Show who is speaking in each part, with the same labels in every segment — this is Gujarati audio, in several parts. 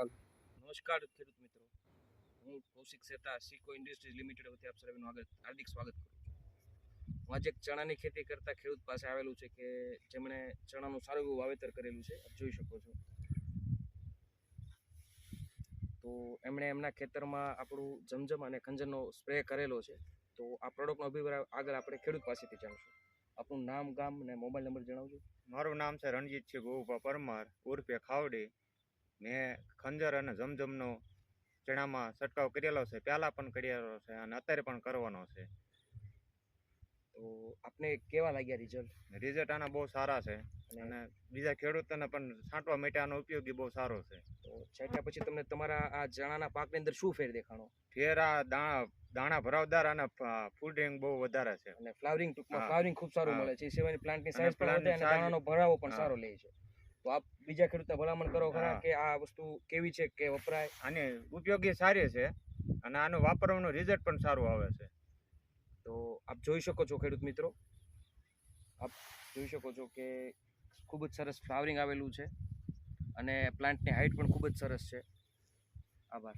Speaker 1: નમસ્કાર
Speaker 2: ખેડૂત મિત્રો, હું કૌશિક સેતા સિકો ઇન્ડસ્ટ્રીઝ લિમિટેડ વતી આપ સર્વેનું હાર્દિક સ્વાગત કરું છું. હું આજે એક ચણાની ખેતી કરતા ખેડૂત પાસે આવેલું છે કે જેમણે ચણાનું સારું એવું વાવેતર કરેલું છે, આપ જોઈ શકો છો. તો એમણે એમના ખેતરમાં આપણું જમજમ અને ખંજરનો સ્પ્રે કરેલો છે. તો આ પ્રોડક્ટનો અભિપ્રાય આગળ આપણે ખેડૂત પાસેથી જાણશું. આપણું નામ, ગામ અને મોબાઈલ નંબર જણાવજો.
Speaker 3: મારું નામ છે રણજીતસિંહ ગોપા પરમાર ઉર્ફે ખાવડી. મેં ખંજર અને જમજમનો ચણામાં છંટકાવ કરેલો છે, પહેલાં પણ કરેલો છે અને અત્યારે પણ કરવાનો છે.
Speaker 2: તો આપને કેવા લાગ્યા રિઝલ્ટ?
Speaker 3: રિઝલ્ટ આના બહુ સારા છે અને બીજા ખેડૂતોને પણ છાંટવા માટે આનો ઉપયોગી બહુ સારો છે.
Speaker 2: તો છાંટ્યા પછી તમને તમારા આ ચણાના પાકની અંદર શું ફેર દેખાણો?
Speaker 3: ફેર આ દાણા ભરાવદાર અને ફૂડિંગ બહુ વધારે છે
Speaker 2: અને ફ્લાવરિંગ, ટૂંકમાં
Speaker 3: હા.
Speaker 2: ફ્લાવરિંગ ખૂબ સારું
Speaker 3: હા.
Speaker 2: મળે છે. એ સિવાયની પ્લાન્ટની
Speaker 3: અને
Speaker 2: સાઈઝ પણ વધે અને
Speaker 3: plant ની
Speaker 2: દાણાનો ભરાવો પણ
Speaker 3: હા.
Speaker 2: સારો લે છે. તો આપ બીજા ખેડૂતને ભલામણ કરો ખરા
Speaker 3: હા.
Speaker 2: કે આ વસ્તુ કેવી છે, કે વપરાય?
Speaker 3: આની ઉપયોગી સારી છે અને આનું વાપરવાનું રિઝલ્ટ પણ સારું આવે છે.
Speaker 2: તો આપ જોઈ શકો છો ખેડૂત મિત્રો, આપ જોઈ શકો છો કે ખૂબ જ સરસ ફ્લાવરિંગ આવેલું છે અને પ્લાન્ટની હાઇટ પણ ખૂબ જ સરસ છે. આભાર.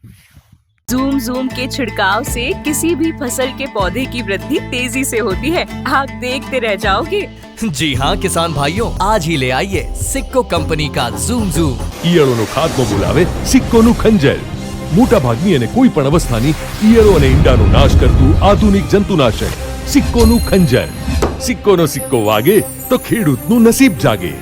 Speaker 4: जूम जूम के छिड़काव से किसी भी फसल के पौधे की वृद्धि तेजी से होती है। आप देखते रह जाओगे।
Speaker 5: जी हाँ किसान भाइयों, आज ही ले आइए सिक्को कंपनी का ઝૂમ ઝૂમ.
Speaker 6: ઈયળોનો ખાત્મો બોલાવે સિક્કોનું ખંજર. મોટા ભાગની અને કોઈ પણ અવસ્થાની ઈયળો અને ઈંડાનો નાશ કરતું આધુનિક જંતુનાશક સિક્કોનું ખંજર. સિક્કોનો સિક્કો વાગે તો ખેડૂતનું નસીબ જાગે.